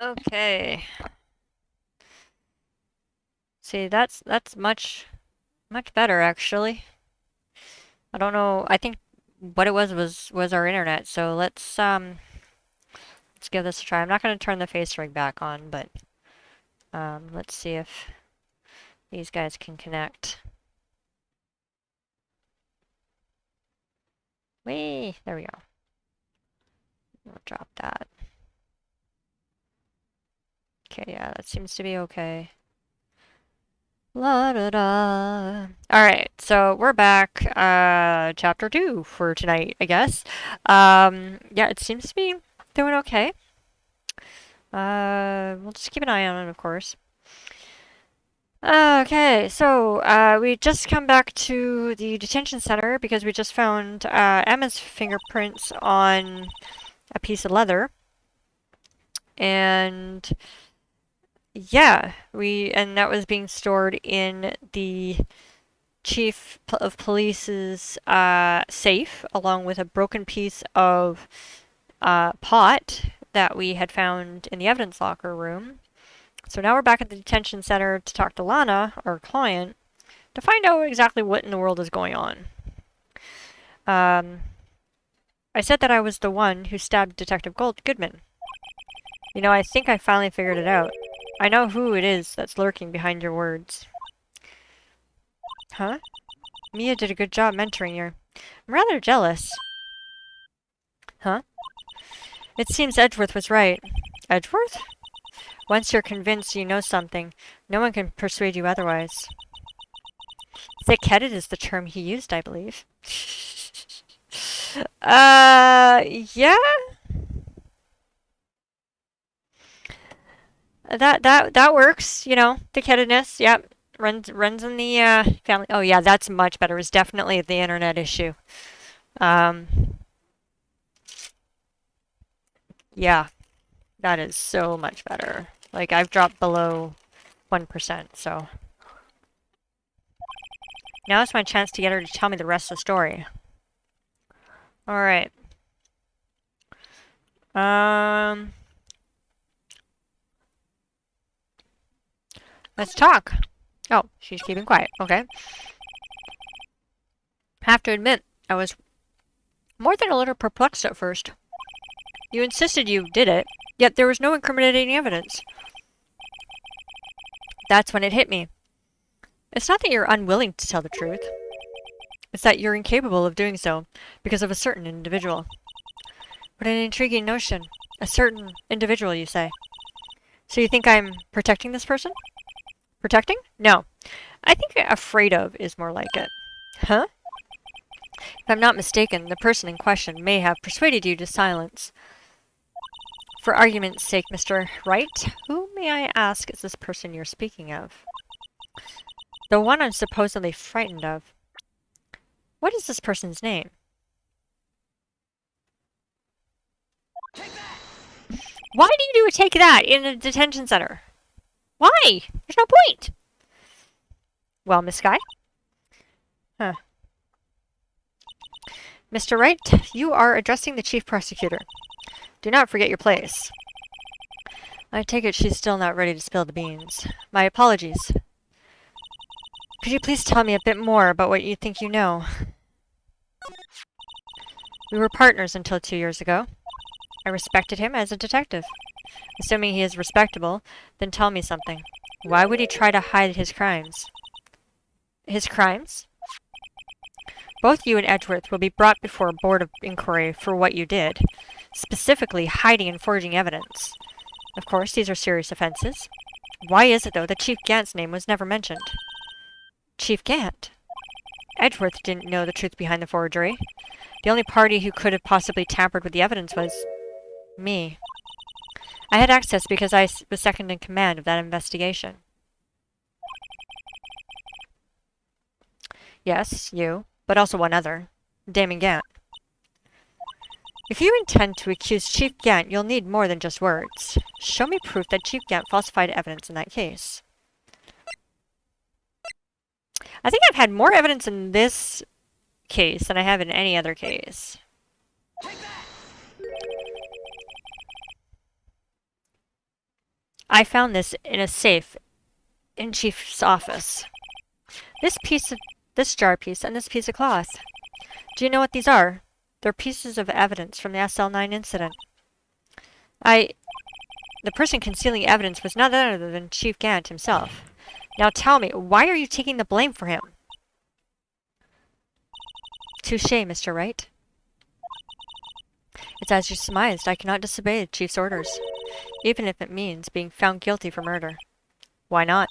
Okay. See, that's much better actually. I don't know. I think what it was our internet. So let's give this a try. I'm not going to turn the face rig back on, but let's see if these guys can connect. Whee! There we go. We'll drop that. Okay, yeah, that seems to be okay. La da da. Alright, so we're back, chapter 2 for tonight, I guess. Yeah, it seems to be doing okay. We'll just keep an eye on it, of course. Okay, so, we just come back to the detention center because we just found, Emma's fingerprints on a piece of leather. And, yeah, and that was being stored in the chief of police's safe, along with a broken piece of pot that we had found in the evidence locker room. So now we're back at the detention center to talk to Lana, our client, to find out exactly what in the world is going on. Um, I said that I was the one who stabbed Detective Goodman. You know, I think I finally figured it out. I know who it is that's lurking behind your words. Huh? Mia did a good job mentoring you. I'm rather jealous. Huh? It seems Edgeworth was right. Edgeworth? Once you're convinced you know something, no one can persuade you otherwise. Thick-headed is the term he used, I believe. Yeah? That works, you know, thick-headedness, yep. Runs in the, family. Oh, yeah, that's much better. It was definitely the internet issue. Um, yeah, that is so much better. Like, I've dropped below 1%, so... Now is my chance to get her to tell me the rest of the story. Alright. Um... Let's talk. Oh, she's keeping quiet. Okay. Have to admit, I was more than a little perplexed at first. You insisted you did it, yet there was no incriminating evidence. That's when it hit me. It's not that you're unwilling to tell the truth. It's that you're incapable of doing so, because of a certain individual. What an intriguing notion. A certain individual, you say. So you think I'm protecting this person? Protecting? No. I think afraid of is more like it. Huh? If I'm not mistaken, the person in question may have persuaded you to silence. For argument's sake, Mr. Wright, who, may I ask, is this person you're speaking of? The one I'm supposedly frightened of. What is this person's name? Why do you do a take that in a detention center? Why? There's no point. Well, Miss Guy? Huh. Mr. Wright, you are addressing the chief prosecutor. Do not forget your place. I take it she's still not ready to spill the beans. My apologies. Could you please tell me a bit more about what you think you know? We were partners until 2 years ago. I respected him as a detective. Assuming he is respectable, then tell me something. Why would he try to hide his crimes? His crimes? Both you and Edgeworth will be brought before a board of inquiry for what you did, specifically hiding and forging evidence. Of course, these are serious offenses. Why is it, though, that Chief Gant's name was never mentioned? Chief Gant? Edgeworth didn't know the truth behind the forgery. The only party who could have possibly tampered with the evidence was... me. I had access because I was second in command of that investigation. Yes, you, but also one other. Damon Gant. If you intend to accuse Chief Gant, you'll need more than just words. Show me proof that Chief Gant falsified evidence in that case. I think I've had more evidence in this case than I have in any other case. I found this in a safe in Chief's office. This jar piece and this piece of cloth. Do you know what these are? They're pieces of evidence from the SL9 incident. The person concealing evidence was none other than Chief Gant himself. Now tell me, why are you taking the blame for him? Touché, Mr. Wright. It's as you surmised. I cannot disobey the Chief's orders, even if it means being found guilty for murder. Why not?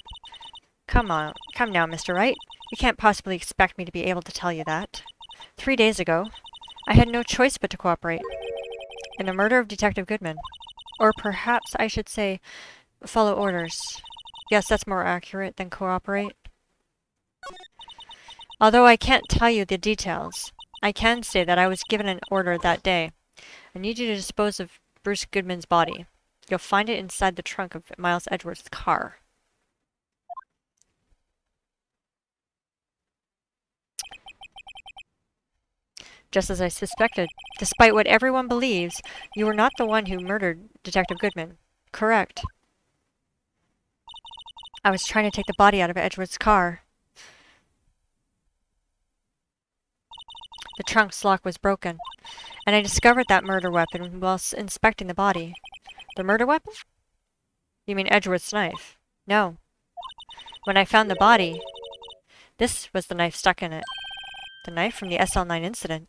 Come now, Mr. Wright. You can't possibly expect me to be able to tell you that. 3 days ago, I had no choice but to cooperate in the murder of Detective Goodman. Or perhaps I should say, follow orders. Yes, that's more accurate than cooperate. Although I can't tell you the details, I can say that I was given an order that day. I need you to dispose of Bruce Goodman's body. You'll find it inside the trunk of Miles Edgeworth's car. Just as I suspected. Despite what everyone believes, you were not the one who murdered Detective Goodman. Correct. I was trying to take the body out of Edgeworth's car. The trunk's lock was broken, and I discovered that murder weapon whilst inspecting the body. The murder weapon? You mean Edgeworth's knife? No. When I found the body, this was the knife stuck in it. The knife from the SL9 incident.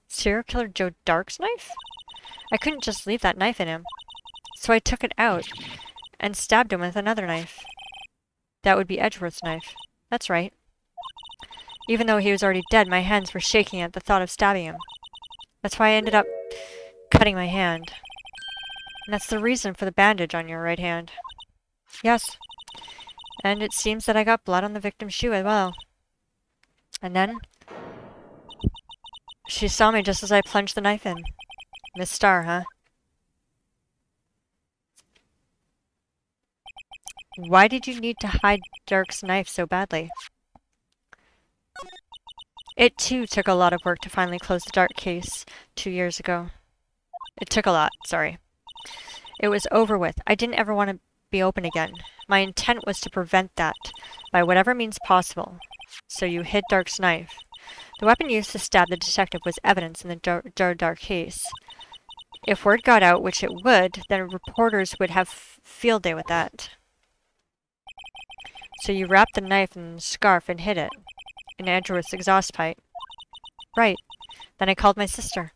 Serial killer Joe Dark's knife? I couldn't just leave that knife in him, so I took it out and stabbed him with another knife. That would be Edgeworth's knife. That's right. Even though he was already dead, my hands were shaking at the thought of stabbing him. That's why I ended up cutting my hand. And that's the reason for the bandage on your right hand. Yes. And it seems that I got blood on the victim's shoe as well. And then she saw me just as I plunged the knife in. Miss Starr, huh? Why did you need to hide Dark's knife so badly? It too took a lot of work to finally close the Dark case 2 years ago. It took a lot, sorry. It was over with. I didn't ever want to be open again. My intent was to prevent that, by whatever means possible. So you hid Dark's knife. The weapon used to stab the detective was evidence in the Joe Dark case. If word got out, which it would, then reporters would have field day with that. So you wrapped the knife in a scarf and hid it in Edgeworth's exhaust pipe. Right. Then I called my sister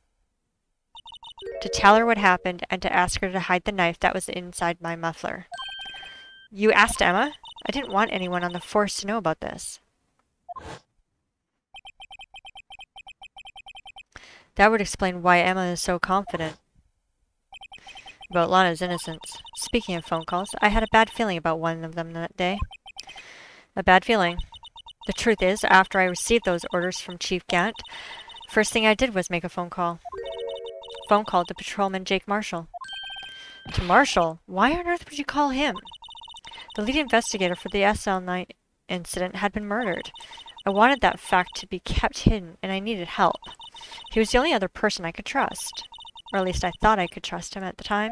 to tell her what happened and to ask her to hide the knife that was inside my muffler. You asked Emma? I didn't want anyone on the force to know about this. That would explain why Emma is so confident about Lana's innocence. Speaking of phone calls, I had a bad feeling about one of them that day. A bad feeling. The truth is, after I received those orders from Chief Gant, first thing I did was make a phone call. Phone call to Patrolman Jake Marshall. To Marshall? Why on earth would you call him? The lead investigator for the SL9 incident had been murdered. I wanted that fact to be kept hidden, and I needed help. He was the only other person I could trust. Or at least I thought I could trust him at the time.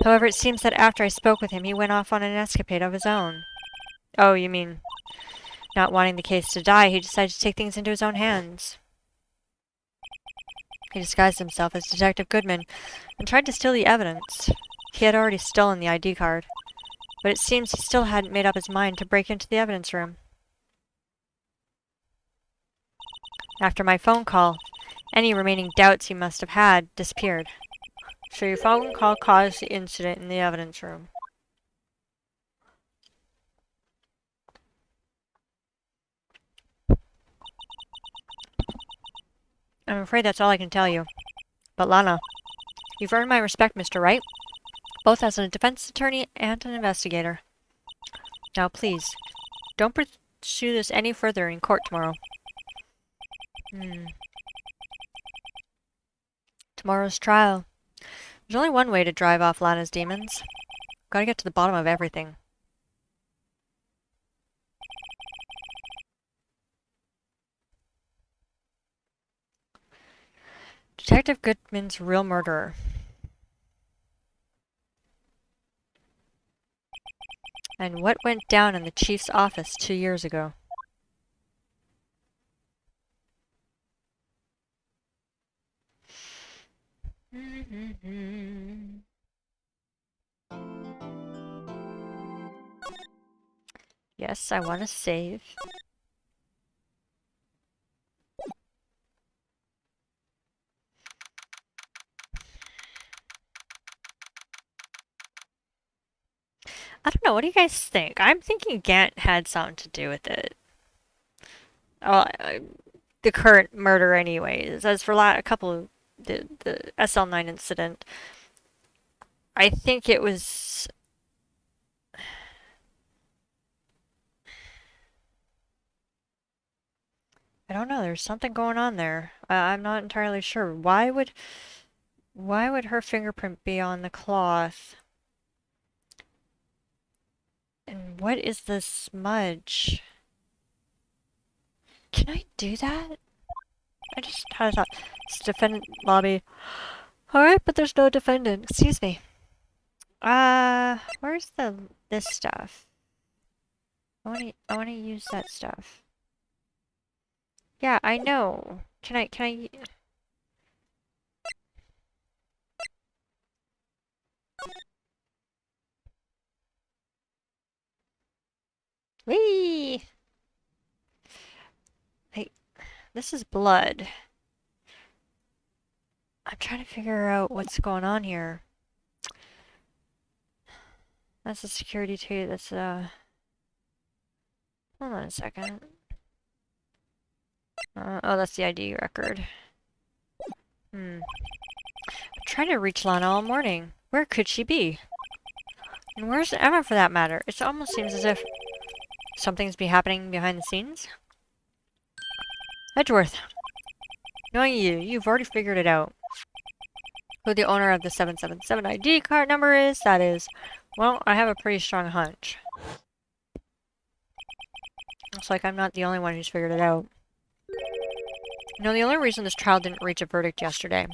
However, it seems that after I spoke with him, he went off on an escapade of his own. Oh, you mean, not wanting the case to die, he decided to take things into his own hands. He disguised himself as Detective Goodman and tried to steal the evidence. He had already stolen the ID card, but it seems he still hadn't made up his mind to break into the evidence room. After my phone call, any remaining doubts he must have had disappeared. So your phone call caused the incident in the evidence room. I'm afraid that's all I can tell you. But Lana, you've earned my respect, Mr. Wright, both as a defense attorney and an investigator. Now please, don't pursue this any further in court tomorrow. Tomorrow's trial. There's only one way to drive off Lana's demons. Gotta get to the bottom of everything. Detective Goodman's real murderer. And what went down in the chief's office 2 years ago? Yes, I want to save. I don't know. What do you guys think? I'm thinking Gant had something to do with it. Oh, the current murder, anyways. As for a couple of the SL9 incident, I think it was. I don't know. There's something going on there. I'm not entirely sure. Why would her fingerprint be on the cloth? And what is the smudge? Can I do that? I just had a thought. It's defendant lobby. Alright, but there's no defendant. Excuse me. Where's this stuff? I wanna use that stuff. Yeah, I know. Can I? Whee! Hey, this is blood. I'm trying to figure out what's going on here. That's a security too. Hold on a second. Oh, that's the ID record. I'm trying to reach Lana all morning. Where could she be? And where's Emma for that matter? It almost seems as if something's be happening behind the scenes. Edgeworth, knowing you've already figured it out. Who the owner of the 777 ID card number is, that is. Well, I have a pretty strong hunch. Looks like I'm not the only one who's figured it out. You know, the only reason this trial didn't reach a verdict yesterday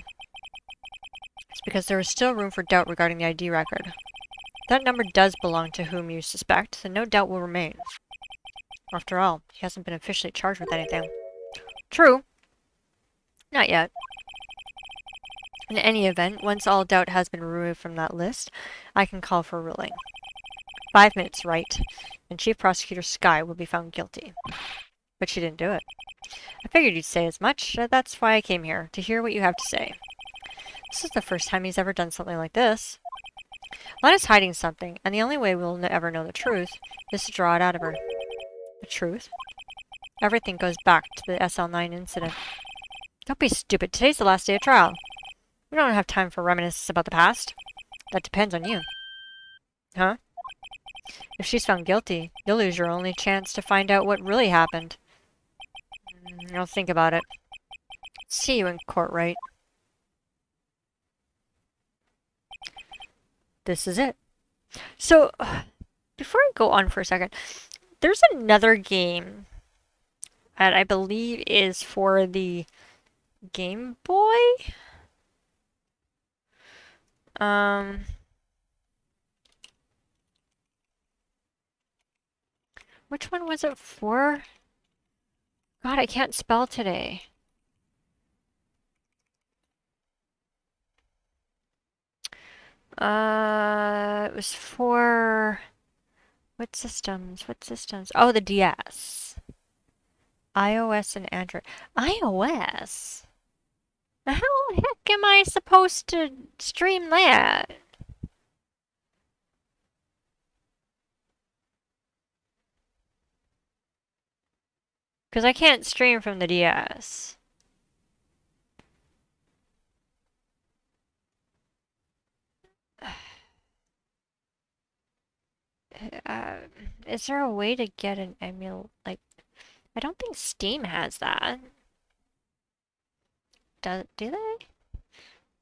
is because there is still room for doubt regarding the ID record. If that number does belong to whom you suspect, then no doubt will remain. After all, he hasn't been officially charged with anything. True. Not yet. In any event, once all doubt has been removed from that list, I can call for a ruling. 5 minutes, right? And Chief Prosecutor Skye will be found guilty. But she didn't do it. I figured you'd say as much. That's why I came here, to hear what you have to say. This is the first time he's ever done something like this. Lana's hiding something, and the only way we'll ever know the truth is to draw it out of her. The truth? Everything goes back to the SL9 incident. Don't be stupid. Today's the last day of trial. We don't have time for reminiscences about the past. That depends on you. Huh? If she's found guilty, you'll lose your only chance to find out what really happened. I'll think about it. See you in court, right? This is it. So, before I go on for a second, there's another game that I believe is for the Game Boy? Which one was it for? God, I can't spell today. It was for... What systems? What systems? Oh, the DS. iOS and Android. iOS? How the heck am I supposed to stream that? Because I can't stream from the DS. Is there a way to get an like, I don't think Steam has that. Do they?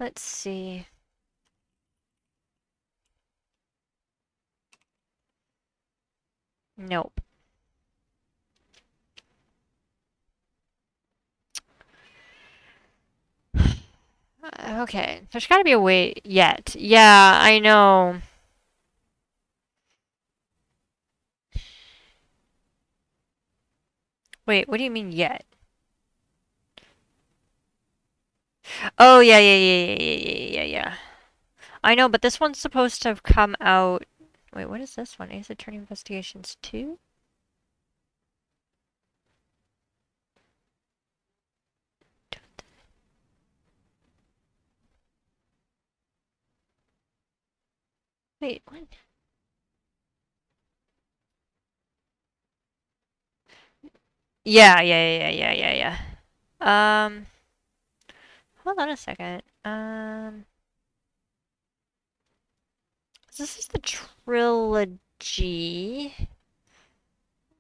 Let's see. Nope. Okay, there's gotta be a way yet. Yeah, I know. Wait, what do you mean yet? Oh, yeah, yeah, yeah, yeah, yeah, yeah, yeah, yeah. I know, but this one's supposed to have come out. Wait, what is this one? Ace Attorney Investigations 2? Wait, what? Yeah, yeah, yeah, yeah, yeah, yeah. Hold on a second. This is the trilogy.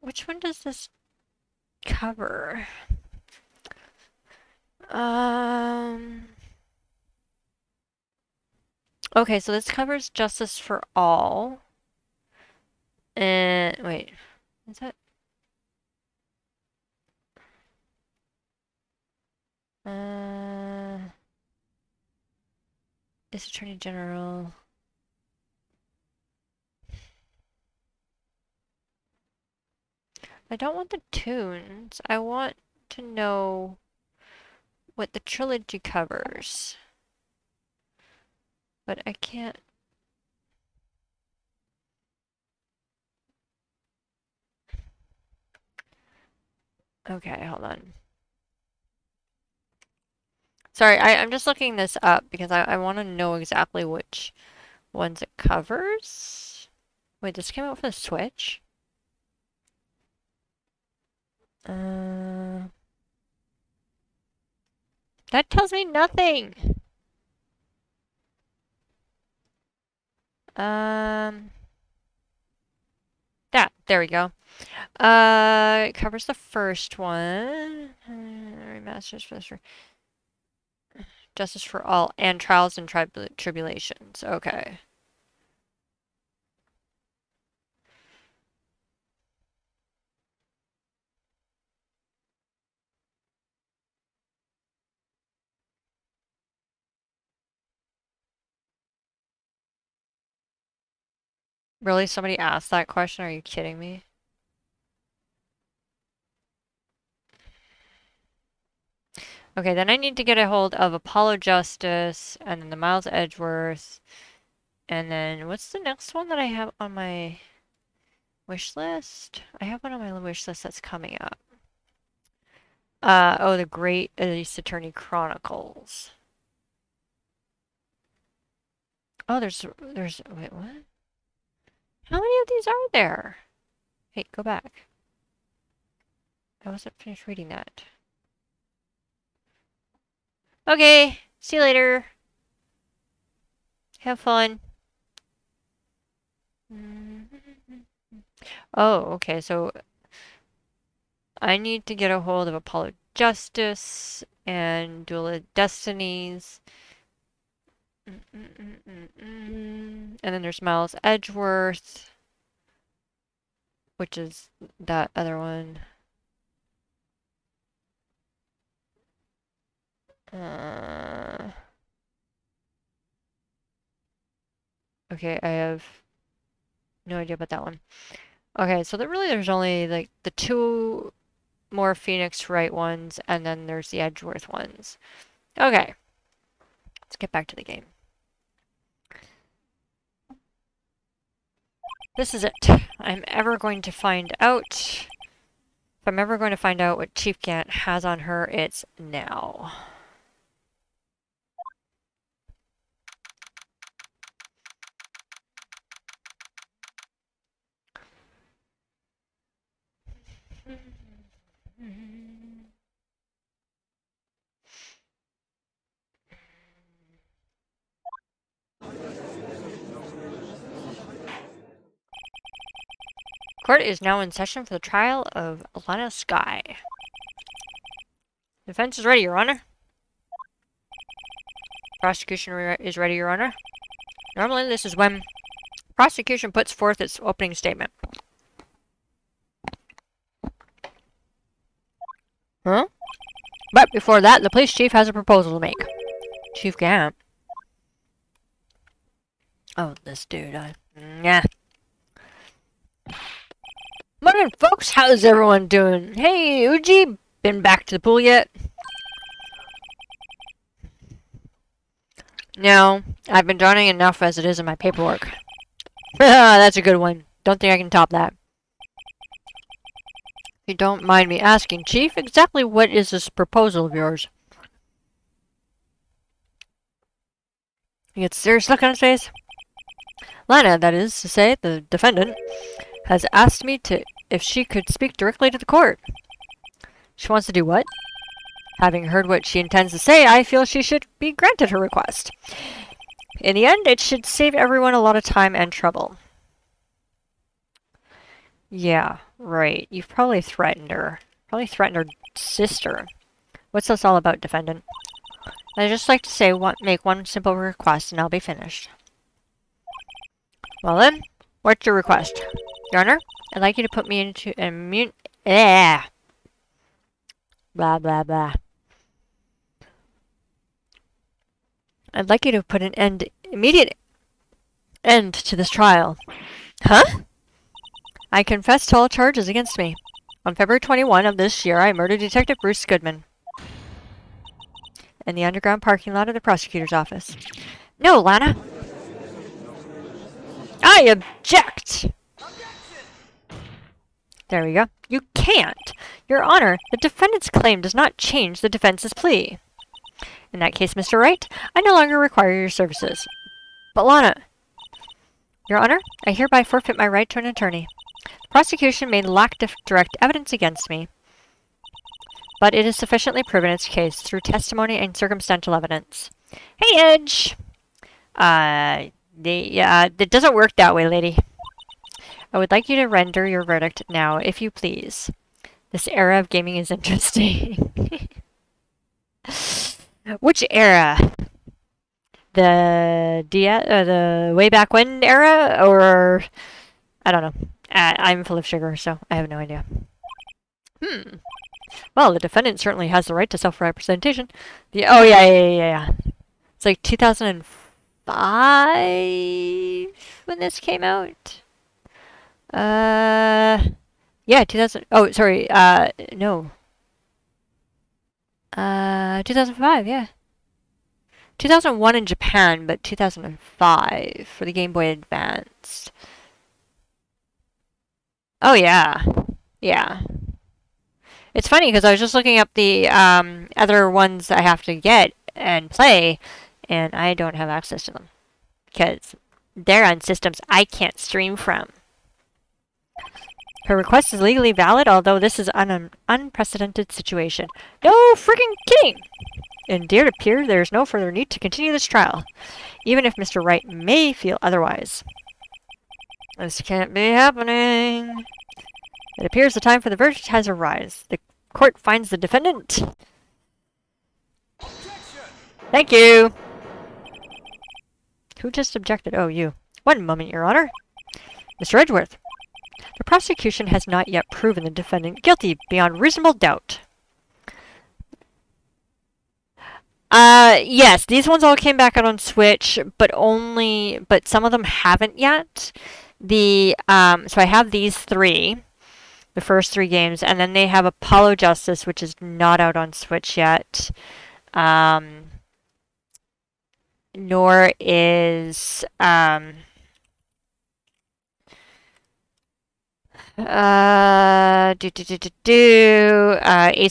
Which one does this cover? Um, okay, so this covers Justice for All. And wait, is that? Uh, this Attorney General. I don't want the tunes. I want to know what the trilogy covers. But I can't. Okay, hold on. Sorry, I'm just looking this up because I want to know exactly which ones it covers. Wait, this came out for the Switch? Uh, that tells me nothing. Um, there we go. It covers the first one. Remasters for Justice for All and Trials and Tribulations. Okay. Really? Somebody asked that question? Are you kidding me? Okay, then I need to get a hold of Apollo Justice and then the Miles Edgeworth. And then what's the next one that I have on my wish list? I have one on my wish list that's coming up. Oh, the Great Ace Attorney Chronicles. Oh, wait, what? How many of these are there? Hey, go back. I wasn't finished reading that. Okay, see you later. Have fun. Oh, okay, so I need to get a hold of Apollo Justice and Duel of Destinies. And then there's Miles Edgeworth, which is that other one. Okay, I have no idea about that one. Okay, so there's only like the two more Phoenix Wright ones, and then there's the Edgeworth ones. Okay, let's get back to the game. This is it. I'm ever going to find out. If I'm ever going to find out what Chief Gant has on her, it's now. Court is now in session for the trial of Alana Skye. Defense is ready, Your Honor. Prosecution is ready, Your Honor. Normally, this is when prosecution puts forth its opening statement. Huh? But before that, the police chief has a proposal to make. Chief Gant. Oh, this dude. Yeah. Morning, folks. How's everyone doing? Hey, Uji, been back to the pool yet? No, I've been drowning enough as it is in my paperwork. That's a good one. Don't think I can top that. If you don't mind me asking, Chief, exactly what is this proposal of yours? You get a serious look on his face? Lana, that is to say, the defendant, has asked me if she could speak directly to the court. She wants to do what? Having heard what she intends to say, I feel she should be granted her request. In the end, it should save everyone a lot of time and trouble. Yeah, right. You've probably threatened her. Probably threatened her sister. What's this all about, defendant? I'd just like to say make one simple request and I'll be finished. Well then, what's your request? Your Honor, I'd like you to put me into blah blah blah. I'd like you to put an immediate end to this trial. Huh? I confess to all charges against me. On February 21 of this year, I murdered Detective Bruce Goodman in the underground parking lot of the prosecutor's office. No, Lana. I object! There we go. You can't! Your Honor, the defendant's claim does not change the defense's plea. In that case, Mr. Wright, I no longer require your services. But Lana... Your Honor, I hereby forfeit my right to an attorney. The prosecution may lack direct evidence against me, but it is sufficiently proven its case through testimony and circumstantial evidence. Hey, Edge! It doesn't work that way, lady. I would like you to render your verdict now, if you please. This era of gaming is interesting. Which era? The way back when era? Or... I don't know. I'm full of sugar, so I have no idea. Well, the defendant certainly has the right to self-representation. Oh, yeah. It's like 2005 when this came out. Yeah, 2000. Oh, sorry. No. 2005. Yeah. 2001 in Japan, but 2005 for the Game Boy Advance. Oh yeah. Yeah. It's funny because I was just looking up the other ones I have to get and play, and I don't have access to them because they're on systems I can't stream from. Her request is legally valid, although this is an unprecedented situation. No freaking kidding! Indeed, it appears there is no further need to continue this trial, even if Mr. Wright may feel otherwise. This can't be happening. It appears the time for the verdict has arrived. The court finds the defendant. Objection! Thank you. Who just objected? Oh, you. One moment, Your Honor. Mr. Edgeworth. The prosecution has not yet proven the defendant guilty beyond reasonable doubt. Yes, these ones all came back out on Switch, but some of them haven't yet. So I have these three, the first three games, and then they have Apollo Justice, which is not out on Switch yet. Nor is, Ace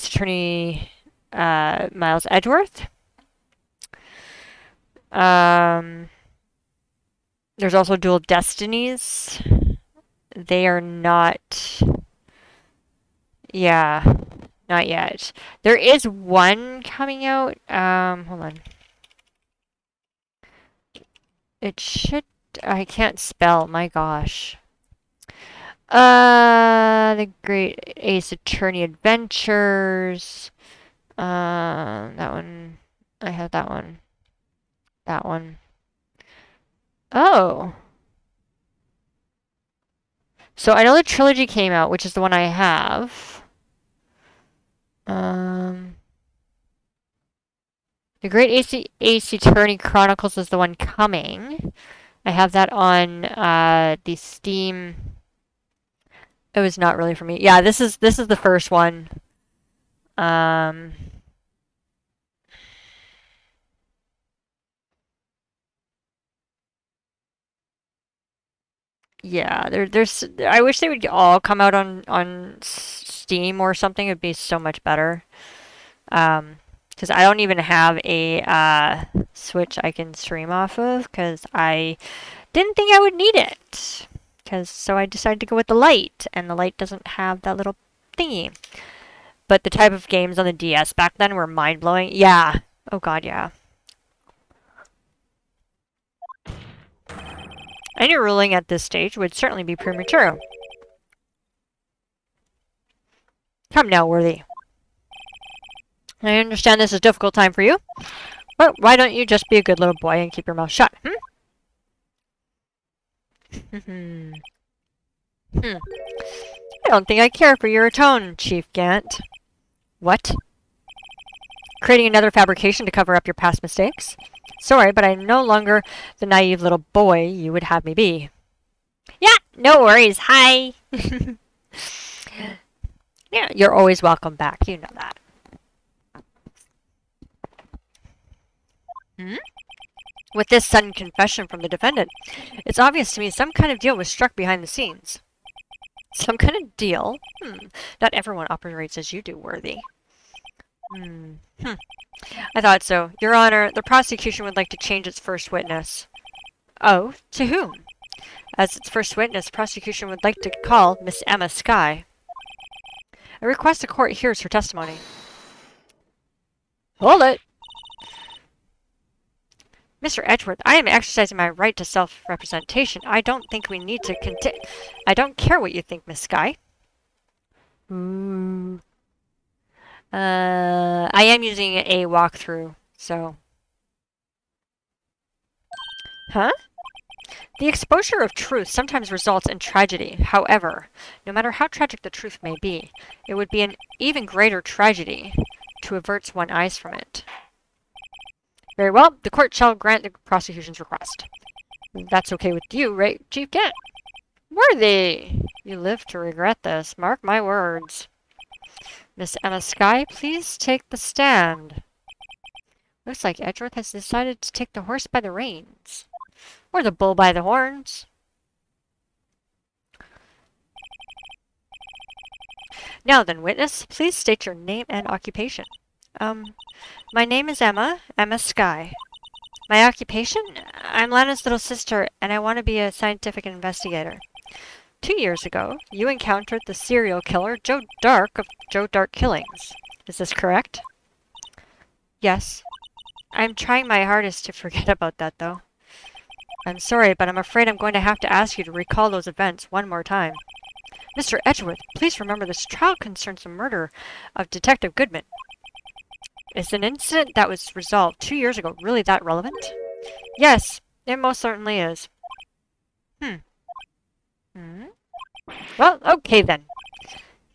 Attorney, Miles Edgeworth. There's also Dual Destinies. They are not... Yeah, not yet. There is one coming out. Hold on. It should... I can't spell, my gosh. The Great Ace Attorney Adventures. That one. I have that one. That one. Oh. So I know the trilogy came out, which is the one I have. The Great Ace Attorney Chronicles is the one coming. I have that on the Steam It was not really for me. Yeah, this is the first one. Um, yeah, there's. I wish they would all come out on Steam or something. It'd be so much better. Because I don't even have a Switch I can stream off of because I didn't think I would need it. Because so I decided to go with the Lite, and the Lite doesn't have that little thingy. But the type of games on the DS back then were mind blowing. Yeah. Oh god, yeah. Any ruling at this stage would certainly be premature. Come now, Worthy. I understand this is a difficult time for you, but why don't you just be a good little boy and keep your mouth shut, hmm? I don't think I care for your tone, Chief Gant. What? Creating another fabrication to cover up your past mistakes? Sorry, but I'm no longer the naive little boy you would have me be. Yeah, no worries. Hi. Yeah, you're always welcome back. You know that. Hmm? With this sudden confession from the defendant, it's obvious to me some kind of deal was struck behind the scenes. Some kind of deal? Not everyone operates as you do, Worthy. I thought so. Your Honor, the prosecution would like to change its first witness. Oh, to whom? As its first witness, the prosecution would like to call Miss Emma Skye. I request the court hears her testimony. Hold it! Mr. Edgeworth, I am exercising my right to self-representation. I don't think we need to I don't care what you think, Miss Skye. I am using a walkthrough, so... Huh? The exposure of truth sometimes results in tragedy. However, no matter how tragic the truth may be, it would be an even greater tragedy to avert one's eyes from it. Very well, the court shall grant the prosecution's request. That's okay with you, right, Chief Gant? Worthy! You live to regret this. Mark my words. Miss Emma Skye, please take the stand. Looks like Edgeworth has decided to take the horse by the reins. Or the bull by the horns. Now then, witness, please state your name and occupation. My name is Emma Skye. My occupation? I'm Lana's little sister, and I want to be a scientific investigator. 2 years ago, you encountered the serial killer Joe Dark of Joe Dark Killings. Is this correct? Yes. I'm trying my hardest to forget about that, though. I'm sorry, but I'm afraid I'm going to have to ask you to recall those events one more time. Mr. Edgeworth, please remember this trial concerns the murder of Detective Goodman. Is an incident that was resolved 2 years ago really that relevant? Yes, it most certainly is. Well, okay then.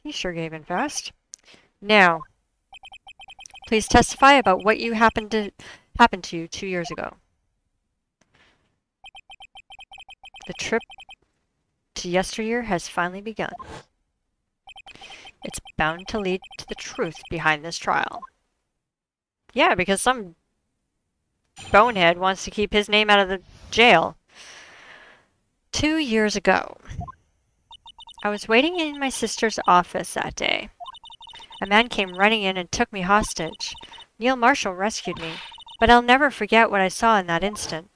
He sure gave in fast. Now, please testify about what happened to you 2 years ago. The trip to yesteryear has finally begun. It's bound to lead to the truth behind this trial. Yeah, because some bonehead wants to keep his name out of the jail. 2 years ago, I was waiting in my sister's office that day. A man came running in and took me hostage. Neil Marshall rescued me, but I'll never forget what I saw in that instant.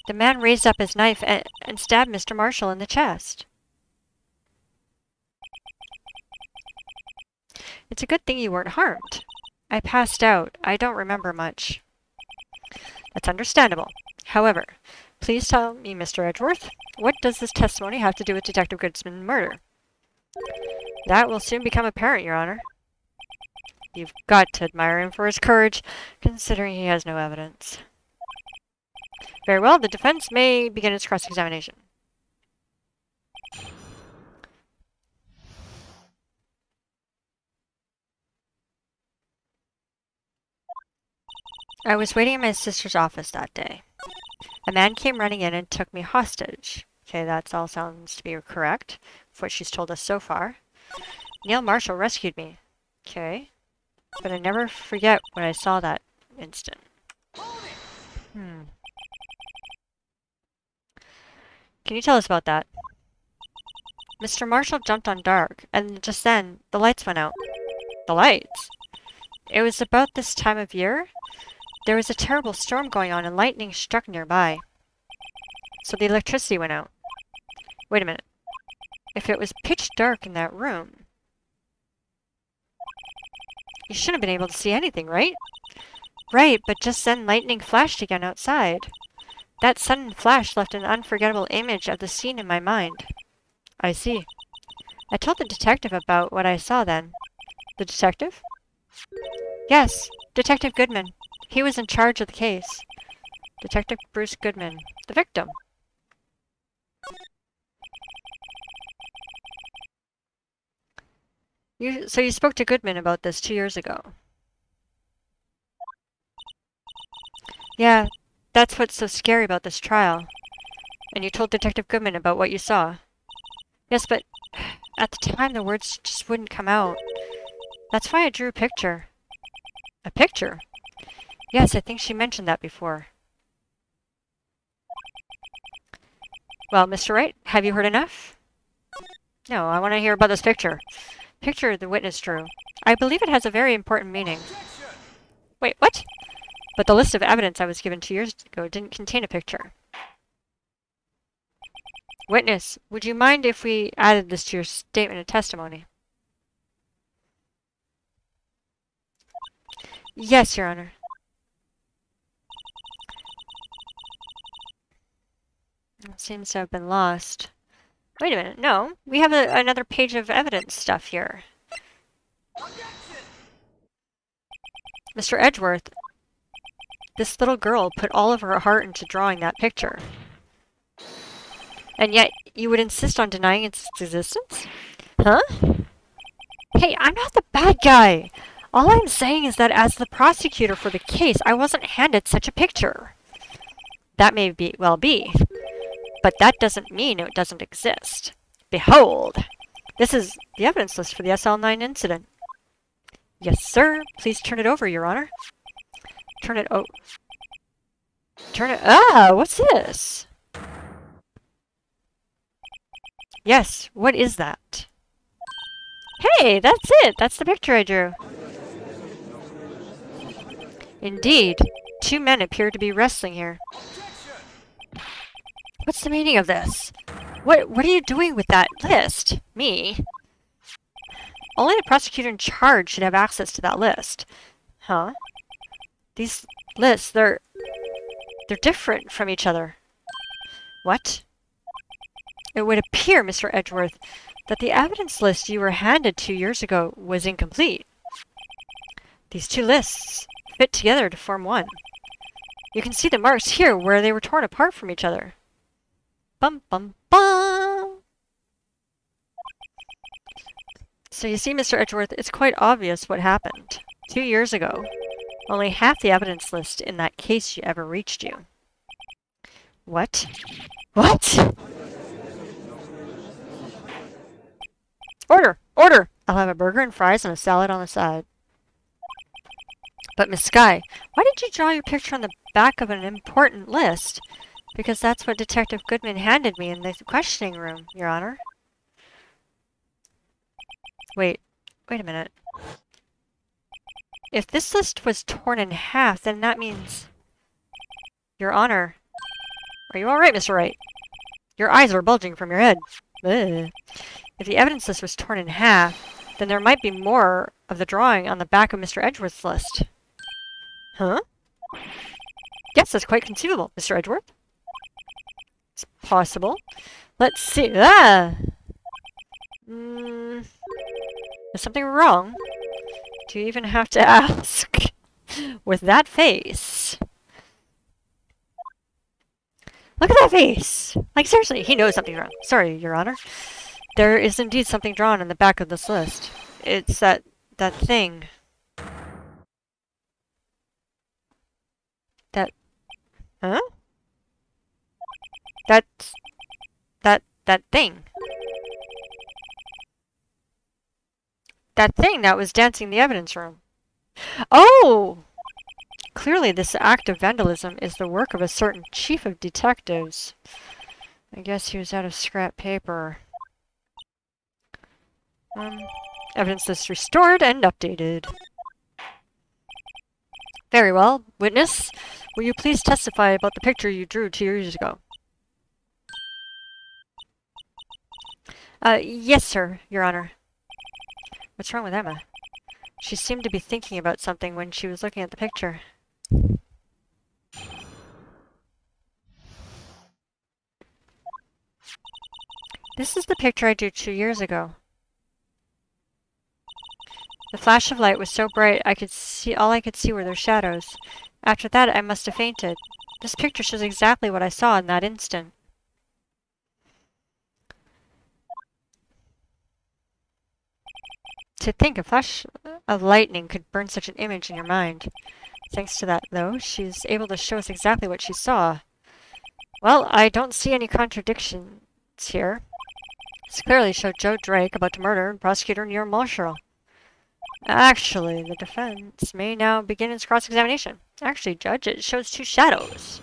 The man raised up his knife and stabbed Mr. Marshall in the chest. It's a good thing you weren't harmed. I passed out. I don't remember much. That's understandable. However, please tell me, Mr. Edgeworth, what does this testimony have to do with Detective Goodman's murder? That will soon become apparent, Your Honor. You've got to admire him for his courage, considering he has no evidence. Very well, the defense may begin its cross-examination. I was waiting in my sister's office that day. A man came running in and took me hostage. Okay, that all sounds to be correct, for what she's told us so far. Neil Marshall rescued me. Okay. But I never forget when I saw that instant. Hmm. Can you tell us about that? Mr. Marshall jumped on Dark, and just then, the lights went out. The lights? It was about this time of year. There was a terrible storm going on and lightning struck nearby. So the electricity went out. Wait a minute. If it was pitch dark in that room, you shouldn't have been able to see anything, right? Right, but just then lightning flashed again outside. That sudden flash left an unforgettable image of the scene in my mind. I see. I told the detective about what I saw then. The detective? Yes, Detective Goodman. He was in charge of the case. Detective Bruce Goodman, the victim. So you spoke to Goodman about this 2 years ago? Yeah, that's what's so scary about this trial. And you told Detective Goodman about what you saw. Yes, but at the time the words just wouldn't come out. That's why I drew a picture. A picture? Yes, I think she mentioned that before. Well, Mr. Wright, have you heard enough? No, I want to hear about this picture. Picture the witness drew. I believe it has a very important meaning. Wait, what? But the list of evidence I was given 2 years ago didn't contain a picture. Witness, would you mind if we added this to your statement of testimony? Yes, Your Honor. It seems to have been lost. Wait a minute, no. We have another page of evidence stuff here. Mr. Edgeworth, this little girl put all of her heart into drawing that picture. And yet, you would insist on denying its existence? Huh? Hey, I'm not the bad guy! All I'm saying is that as the prosecutor for the case, I wasn't handed such a picture. That may well be, but that doesn't mean it doesn't exist. Behold! This is the evidence list for the SL9 incident. Yes, sir. Please turn it over, Your Honor. Turn it what's this? Yes, what is that? Hey, that's it! That's the picture I drew. Indeed. 2 men appear to be wrestling here. What's the meaning of this? What are you doing with that list? Me? Only the prosecutor in charge should have access to that list. Huh? These lists, they're different from each other. What? It would appear, Mr. Edgeworth, that the evidence list you were handed 2 years ago was incomplete. These 2 lists fit together to form one. You can see the marks here where they were torn apart from each other. Bum bum bum! So you see, Mr. Edgeworth, it's quite obvious what happened. 2 years ago, only half the evidence list in that case ever reached you. What? What? Order! Order! I'll have a burger and fries and a salad on the side. But Miss Skye, why did you draw your picture on the back of an important list? Because that's what Detective Goodman handed me in the questioning room, Your Honor. Wait a minute. If this list was torn in half, then that means... Your Honor. Are you alright, Mr. Wright? Your eyes are bulging from your head. Ugh. If the evidence list was torn in half, then there might be more of the drawing on the back of Mr. Edgeworth's list. Huh? Yes, that's quite conceivable, Mr. Edgeworth. It's possible. Let's see. Ah! Is something wrong? Do you even have to ask? With that face. Look at that face! Like, seriously, he knows something's wrong. Sorry, Your Honor. There is indeed something drawn on the back of this list. It's that thing. That... Huh? That That thing. That thing that was dancing in the evidence room. Oh! Clearly this act of vandalism is the work of a certain chief of detectives. I guess he was out of scrap paper. Evidence list restored and updated. Very well. Witness, will you please testify about the picture you drew 2 years ago? Yes, sir, Your Honor. What's wrong with Emma? She seemed to be thinking about something when she was looking at the picture. This is the picture I drew 2 years ago. The flash of light was so bright all I could see were their shadows. After that, I must have fainted. This picture shows exactly what I saw in that instant. To think a flash of lightning could burn such an image in your mind. Thanks to that, though, she's able to show us exactly what she saw. Well, I don't see any contradictions here. This clearly showed Joe Drake about to murder prosecutor Neil Marshall. Actually, the defense may now begin its cross-examination. Actually, Judge, it shows 2 shadows.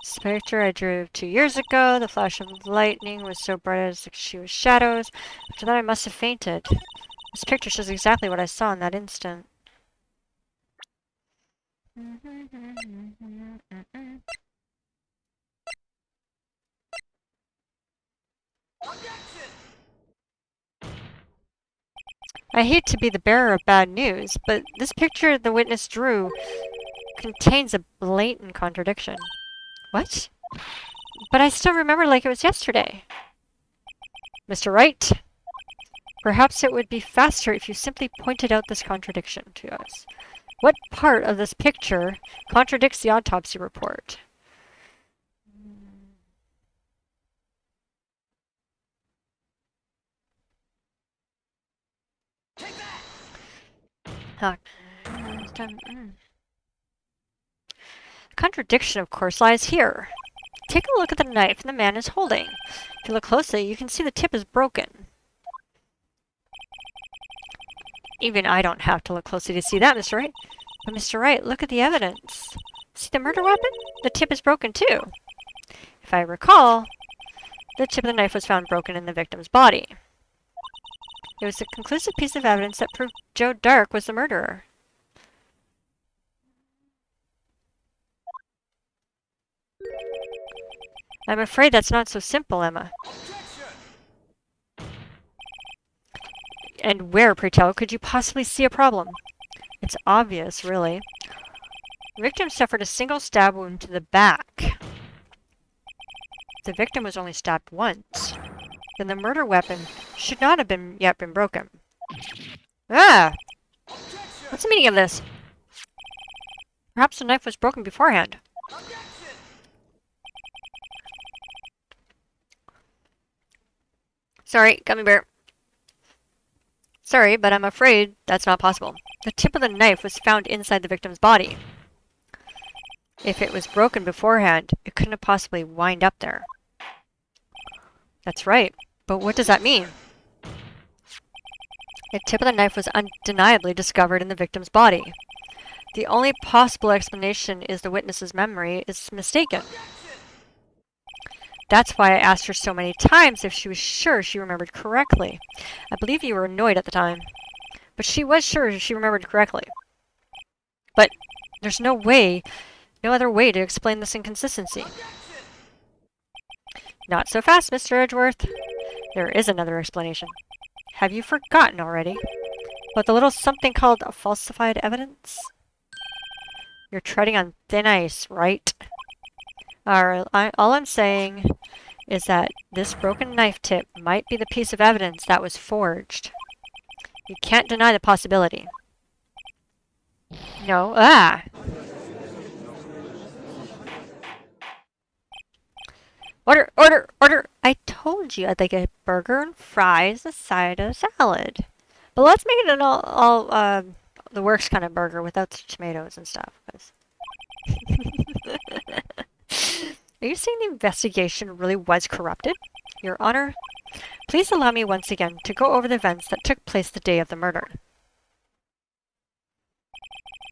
This picture I drew 2 years ago. The flash of lightning was so bright as she was shadows. After that, I must have fainted. This picture shows exactly what I saw in that instant. I hate to be the bearer of bad news, but this picture the witness drew contains a blatant contradiction. What? But I still remember like it was yesterday. Mr. Wright, perhaps it would be faster if you simply pointed out this contradiction to us. What part of this picture contradicts the autopsy report? Contradiction, of course, lies here. Take a look at the knife the man is holding. If you look closely, you can see the tip is broken. Even I don't have to look closely to see that, Mr. Wright. But Mr. Wright, look at the evidence. See the murder weapon? The tip is broken too. If I recall, the tip of the knife was found broken in the victim's body. It was a conclusive piece of evidence that proved Joe Dark was the murderer. I'm afraid that's not so simple, Emma. And where, pray tell, could you possibly see a problem? It's obvious, really. The victim suffered a single stab wound to the back. The victim was only stabbed once. Then the murder weapon should not have yet been broken. Ah! What's the meaning of this? Perhaps the knife was broken beforehand. Sorry, gummy bear. Sorry, but I'm afraid that's not possible. The tip of the knife was found inside the victim's body. If it was broken beforehand, it couldn't have possibly wind up there. That's right, but what does that mean? The tip of the knife was undeniably discovered in the victim's body. The only possible explanation is the witness's memory is mistaken. That's why I asked her so many times if she was sure she remembered correctly. I believe you were annoyed at the time, but she was sure she remembered correctly. But there's no other way to explain this inconsistency. Not so fast, Mr. Edgeworth. There is another explanation. Have you forgotten already? About the little something called falsified evidence? You're treading on thin ice, right? All I'm saying is that this broken knife tip might be the piece of evidence that was forged. You can't deny the possibility. No. Ah! Order! Order! Order! I told you I'd like a burger and fries, a side of salad. But let's make it an all the works kind of burger without the tomatoes and stuff. Are you saying the investigation really was corrupted? Your Honor, please allow me once again to go over the events that took place the day of the murder.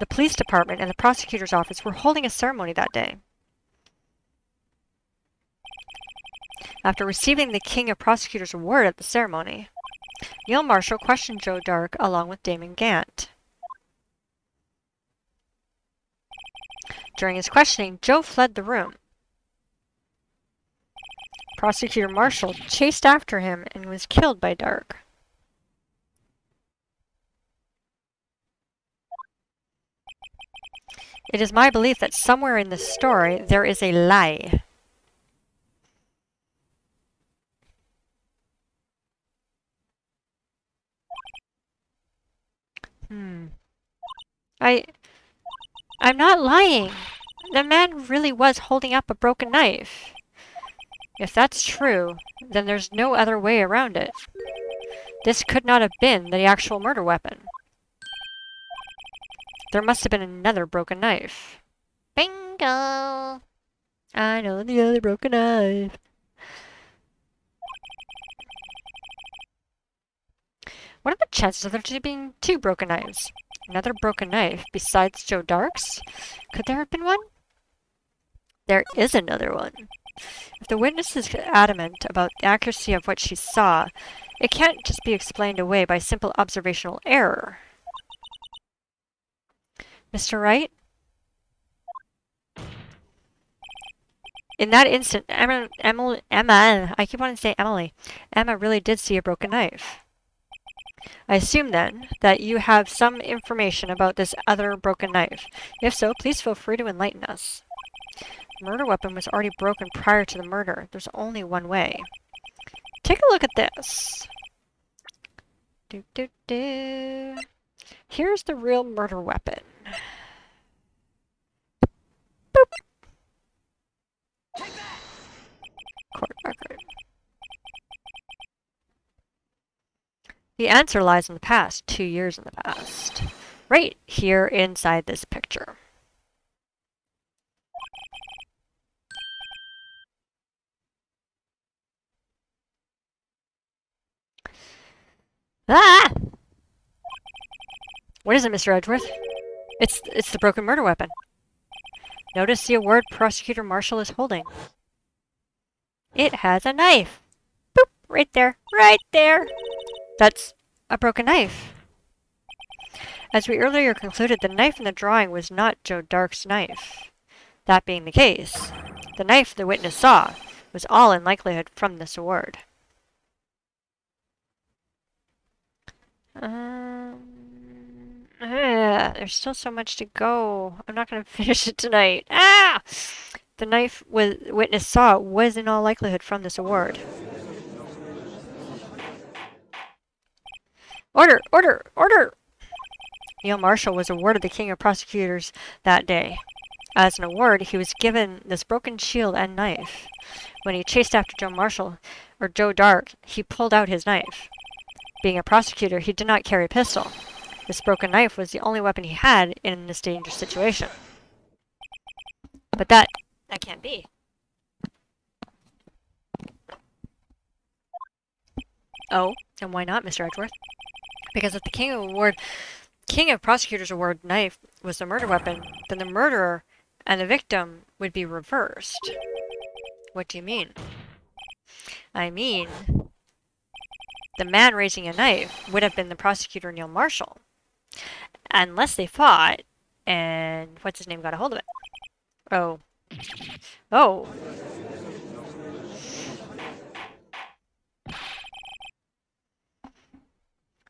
The police department and the prosecutor's office were holding a ceremony that day. After receiving the King of Prosecutors Award at the ceremony, Neil Marshall questioned Joe Dark along with Damon Gant. During his questioning, Joe fled the room. Prosecutor Marshall chased after him and was killed by Dark. It is my belief that somewhere in this story there is a lie. I'm not lying. The man really was holding up a broken knife. If that's true, then there's no other way around it. This could not have been the actual murder weapon. There must have been another broken knife. Bingo! I know the other broken knife. What are the chances of there being two broken knives? Another broken knife besides Joe Dark's? Could there have been one? There is another one. If the witness is adamant about the accuracy of what she saw, it can't just be explained away by simple observational error. Mr. Wright? In that instant, Emma, I keep wanting to say Emily. Emma really did see a broken knife. I assume, then, that you have some information about this other broken knife. If so, please feel free to enlighten us. The murder weapon was already broken prior to the murder. There's only one way. Take a look at this. Here's the real murder weapon. Boop. Court record. The answer lies in the past, 2 years in the past. Right here inside this picture. Ah! What is it, Mr. Edgeworth? It's the broken murder weapon. Notice the award Prosecutor Marshall is holding. It has a knife. Boop! Right there. Right there! That's a broken knife. As we earlier concluded, the knife in the drawing was not Joe Dark's knife. That being the case, the knife the witness saw was all in likelihood from this award. There's still so much to go. I'm not going to finish it tonight. Ah! The knife witness saw was in all likelihood from this award. Order! Order! Order! Neil Marshall was awarded the King of Prosecutors that day. As an award, he was given this broken shield and knife. When he chased after Joe Dark, he pulled out his knife. Being a prosecutor, he did not carry a pistol. This broken knife was the only weapon he had in this dangerous situation. But that can't be. Oh, and why not, Mr. Edgeworth? Because if the King of Prosecutors Award knife was the murder weapon, then the murderer and the victim would be reversed. What do you mean? I mean, the man raising a knife would have been the prosecutor, Neil Marshall. Unless they fought, and what's his name got a hold of it. Oh. Oh.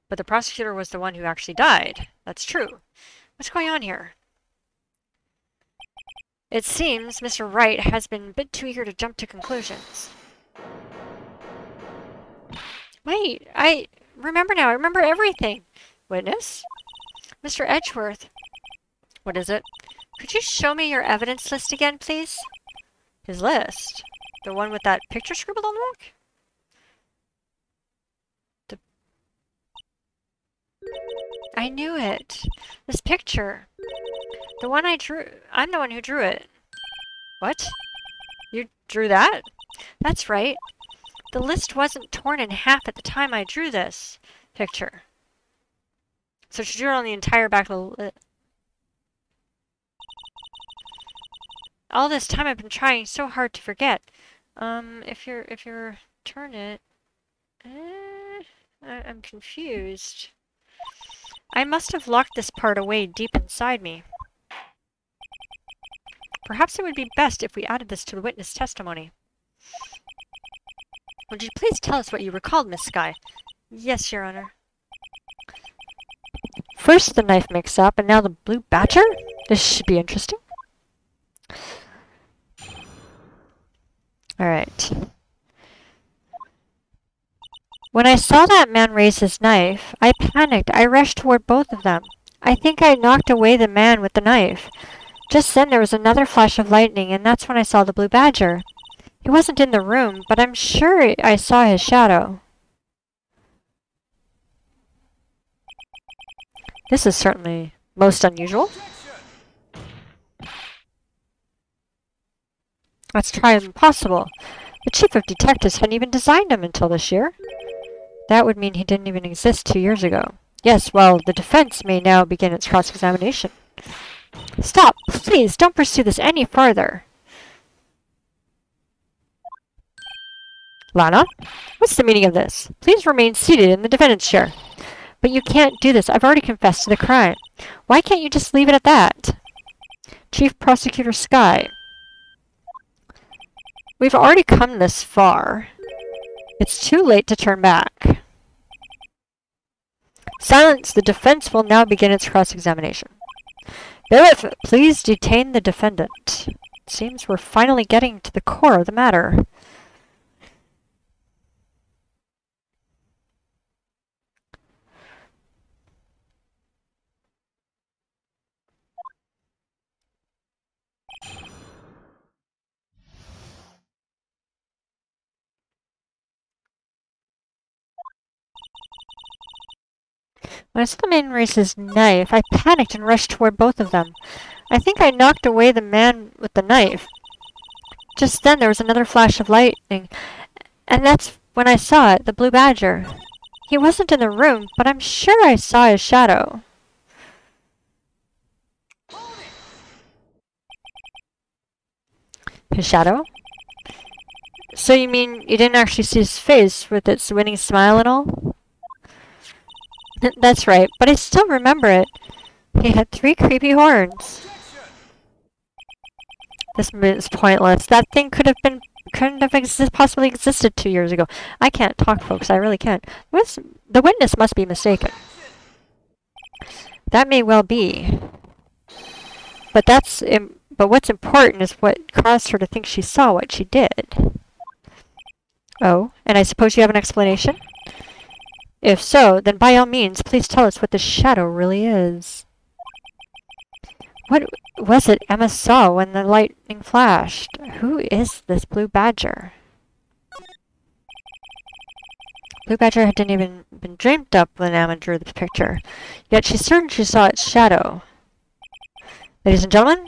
But the prosecutor was the one who actually died. That's true. What's going on here? It seems Mr. Wright has been a bit too eager to jump to conclusions. Wait, I remember now. I remember everything. Witness? Mr. Edgeworth. What is it? Could you show me your evidence list again, please? His list? The one with that picture scribbled on the back? I knew it. This picture. The one I drew. I'm the one who drew it. What? drew that? That's right. The list wasn't torn in half at the time I drew this picture. So she drew it on the entire back of the list. All this time I've been trying so hard to forget. If you're turn it, I'm confused. I must have locked this part away deep inside me. Perhaps it would be best if we added this to the witness testimony. Would you please tell us what you recalled, Miss Skye? Yes, Your Honor. First the knife mix-up, and now the blue badger? This should be interesting. Alright. When I saw that man raise his knife, I panicked. I rushed toward both of them. I think I knocked away the man with the knife. Just then there was another flash of lightning, and that's when I saw the blue badger. He wasn't in the room, but I'm sure I saw his shadow. This is certainly most unusual. Let's try impossible. The chief of detectives hadn't even designed him until this year. That would mean he didn't even exist 2 years ago. Yes, well, the defense may now begin its cross-examination. Stop! Please, don't pursue this any farther. Lana? What's the meaning of this? Please remain seated in the defendant's chair. But you can't do this. I've already confessed to the crime. Why can't you just leave it at that? Chief Prosecutor Skye. We've already come this far. It's too late to turn back. Silence! The defense will now begin its cross-examination. Bailiff, please detain the defendant. It seems we're finally getting to the core of the matter. When I saw the man raise his knife, I panicked and rushed toward both of them. I think I knocked away the man with the knife. Just then there was another flash of lightning, and that's when I saw it, the blue badger. He wasn't in the room, but I'm sure I saw his shadow. His shadow? So you mean you didn't actually see his face with its winning smile and all? That's right, but I still remember it. He had 3 creepy horns. This is pointless. That thing couldn't have possibly existed 2 years ago. I can't talk, folks. I really can't. The witness must be mistaken. That may well be. But what's important is what caused her to think she saw what she did. Oh, and I suppose you have an explanation? If so, then by all means, please tell us what the shadow really is. What was it Emma saw when the lightning flashed? Who is this blue badger? Blue badger hadn't even been dreamed up when Emma drew the picture, yet she's certain she saw its shadow. Ladies and gentlemen,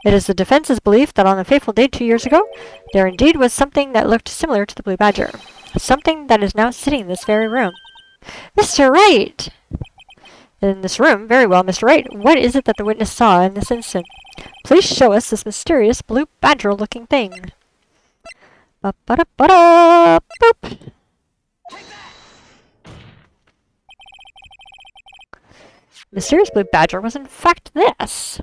it is the defense's belief that on the fateful day 2 years ago, there indeed was something that looked similar to the blue badger. Something that is now sitting in this very room. Mr. Wright! In this room? Very well, Mr. Wright. What is it that the witness saw in this instant? Please show us this mysterious blue badger-looking thing. Ba-ba-da-ba-da! Boop! Mysterious blue badger was in fact this.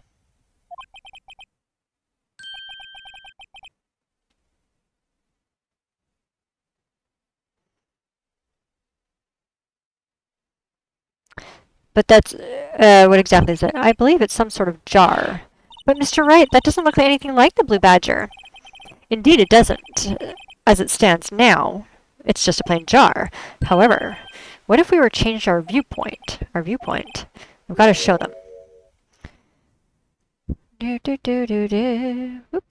But that's, what exactly is it? I believe it's some sort of jar. But Mr. Wright, that doesn't look anything like the blue badger. Indeed it doesn't. As it stands now, it's just a plain jar. However, what if we were to change our viewpoint? I've got to show them. Do do do do do. Whoop.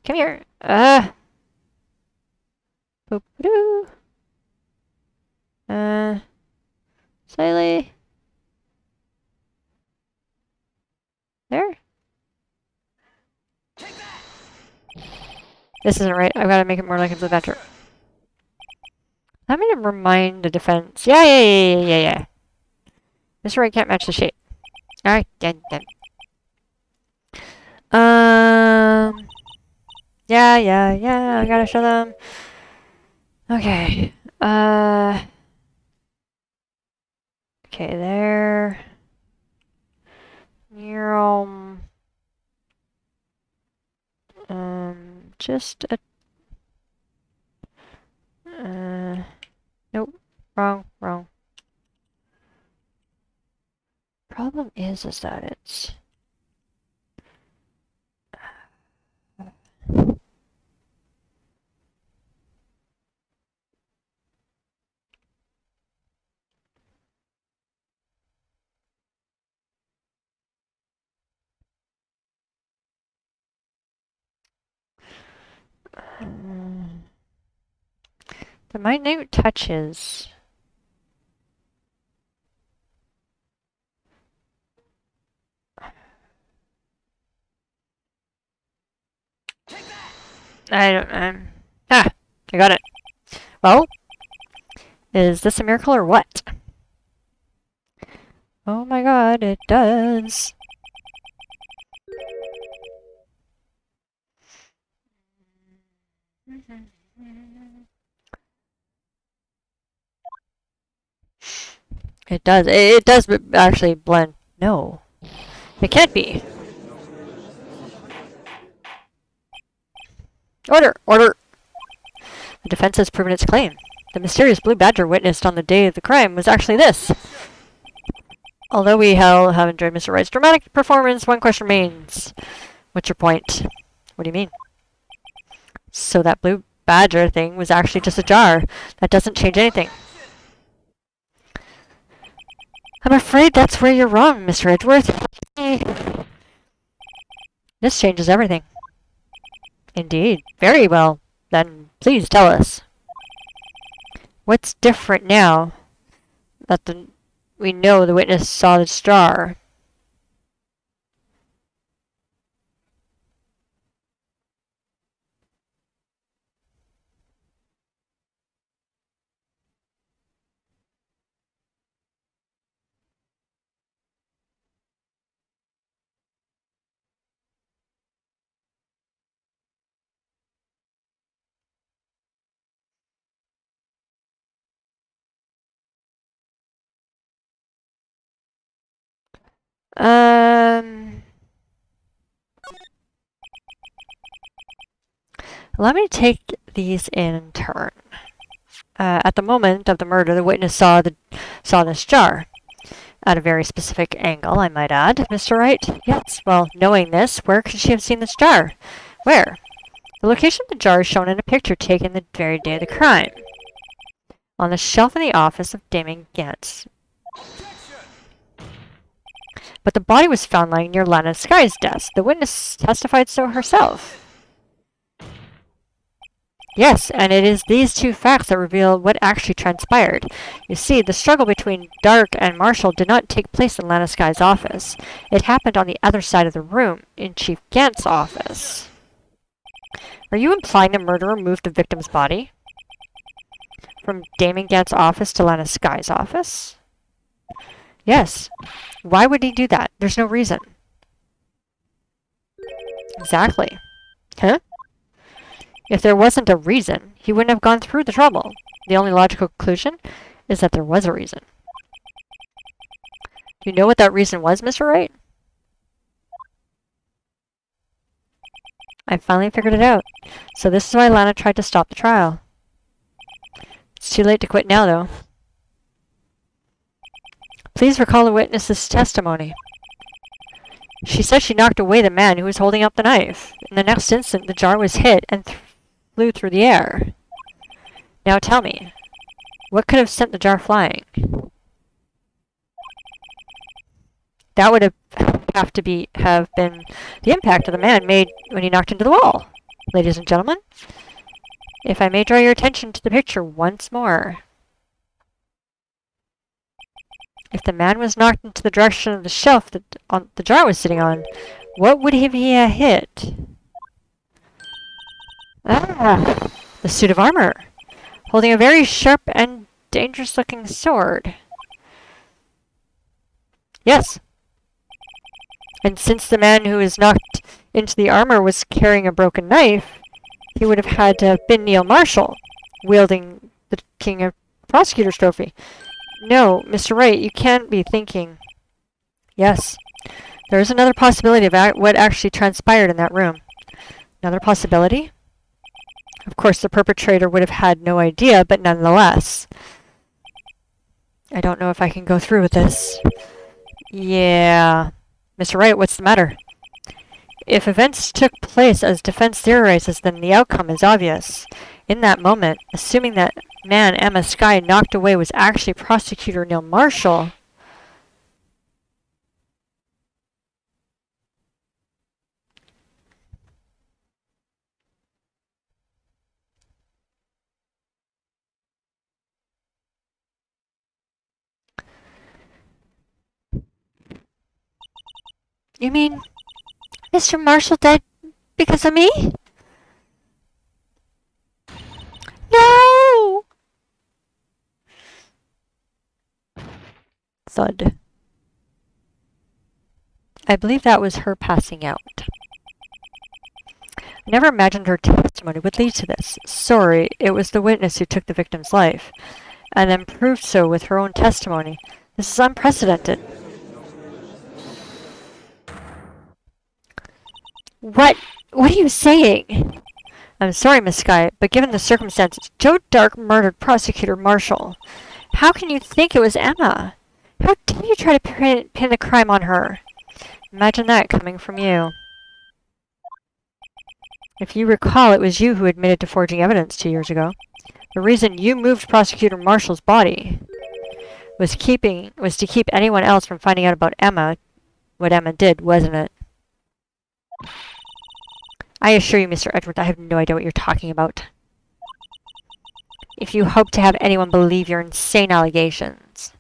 Come here. Boop doo. Slowly. There. This isn't right. I've got to make it more like it's a adventure. Let me remind the defense. Yeah. Mr. Wright can't match the shape. Alright, done. Yeah. I gotta show them. Okay. Okay, there. Just a. Nope. Wrong. Problem is that it's. The minute touches. I got it. Well, is this a miracle or what? Oh my god, it does. It does. It does actually blend. No. It can't be. Order! The defense has proven its claim. The mysterious blue badger witnessed on the day of the crime was actually this. Although we have enjoyed Mr. Wright's dramatic performance, one question remains. What's your point? What do you mean? So that blue badger thing was actually just a jar. That doesn't change anything. I'm afraid that's where you're wrong, Mr. Edgeworth. This changes everything. Indeed. Very well. Then please tell us. What's different now that we know the witness saw the jar? Let me take these in turn. At the moment of the murder, the witness saw this jar. At a very specific angle, I might add. Mr. Wright? Yes. Well, knowing this, where could she have seen this jar? Where? The location of the jar is shown in a picture taken the very day of the crime. On the shelf in the office of Damon Gantz. But the body was found lying near Lana Sky's desk. The witness testified so herself. Yes, and it is these two facts that reveal what actually transpired. You see, the struggle between Dark and Marshall did not take place in Lana Sky's office. It happened on the other side of the room, in Chief Gantz's office. Are you implying the murderer moved the victim's body? From Damon Gantz's office to Lana Sky's office? Yes. Why would he do that? There's no reason. Exactly. Huh? If there wasn't a reason, he wouldn't have gone through the trouble. The only logical conclusion is that there was a reason. Do you know what that reason was, Mr. Wright? I finally figured it out. So this is why Lana tried to stop the trial. It's too late to quit now, though. Please recall the witness's testimony. She said she knocked away the man who was holding up the knife. In the next instant, the jar was hit and flew through the air. Now tell me, what could have sent the jar flying? That would have been the impact of the man made when he knocked into the wall. Ladies and gentlemen, if I may draw your attention to the picture once more. If the man was knocked into the direction of the shelf that the jar was sitting on, what would he have hit? Ah, the suit of armor, holding a very sharp and dangerous-looking sword. Yes. And since the man who was knocked into the armor was carrying a broken knife, he would have had to have been Neil Marshall, wielding the King of Prosecutor's Trophy. No, Mr. Wright, you can't be thinking. Yes. There is another possibility of what actually transpired in that room. Another possibility? Of course, the perpetrator would have had no idea, but nonetheless. I don't know if I can go through with this. Yeah. Mr. Wright, what's the matter? If events took place as defense theorizes, then the outcome is obvious. In that moment, assuming that man Emma Skye knocked away was actually Prosecutor Neil Marshall, you mean Mr. Marshall died because of me? No! Thud. I believe that was her passing out. I never imagined her testimony would lead to this. Sorry, it was the witness who took the victim's life, and then proved so with her own testimony. This is unprecedented. What are you saying? I'm sorry, Miss Skye, but given the circumstances, Joe Dark murdered Prosecutor Marshall. How can you think it was Emma? How dare you try to pin the crime on her? Imagine that coming from you. If you recall, it was you who admitted to forging evidence 2 years ago. The reason you moved Prosecutor Marshall's body was to keep anyone else from finding out about Emma, what Emma did, wasn't it? I assure you, Mr. Edwards, I have no idea what you're talking about. If you hope to have anyone believe your insane allegations,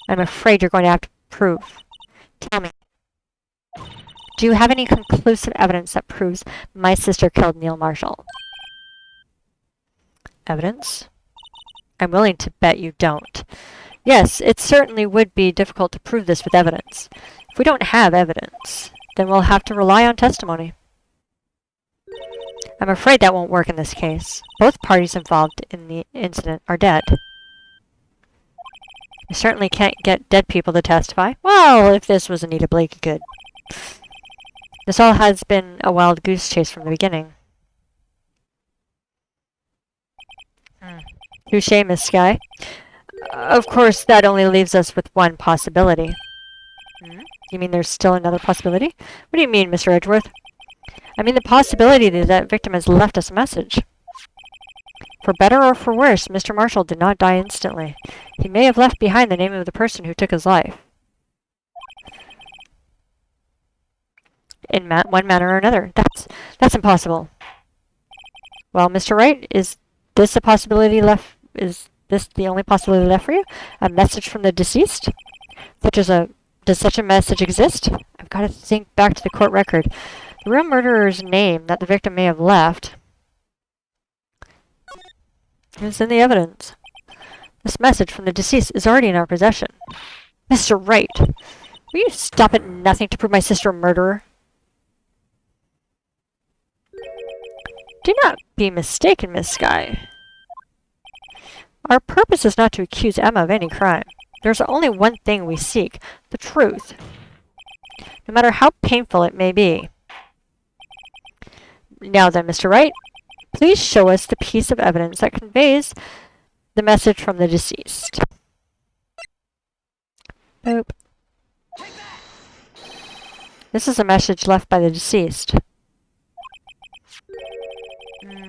I'm afraid you're going to have to prove. Tell me, do you have any conclusive evidence that proves my sister killed Neil Marshall? Evidence? I'm willing to bet you don't. Yes, it certainly would be difficult to prove this with evidence. If we don't have evidence, then we'll have to rely on testimony. I'm afraid that won't work in this case. Both parties involved in the incident are dead. I certainly can't get dead people to testify. Well, if this was Anita Blake, you could. This all has been a wild goose chase from the beginning. Touché, Miss Skye. Of course, that only leaves us with one possibility. You mean there's still another possibility? What do you mean, Mr. Edgeworth? I mean the possibility that that victim has left us a message. For better or for worse, Mr. Marshall did not die instantly. He may have left behind the name of the person who took his life. In one manner or another. That's impossible. Well, Mr. Wright, is this a possibility left? Is this the only possibility left for you? A message from the deceased? Does such a message exist? I've got to think back to the court record. The real murderer's name that the victim may have left is in the evidence. This message from the deceased is already in our possession. Mr. Wright, will you stop at nothing to prove my sister a murderer? Do not be mistaken, Miss Skye. Our purpose is not to accuse Emma of any crime. There's only one thing we seek, the truth, no matter how painful it may be. Now then, Mr. Wright, please show us the piece of evidence that conveys the message from the deceased. Boop. This is a message left by the deceased.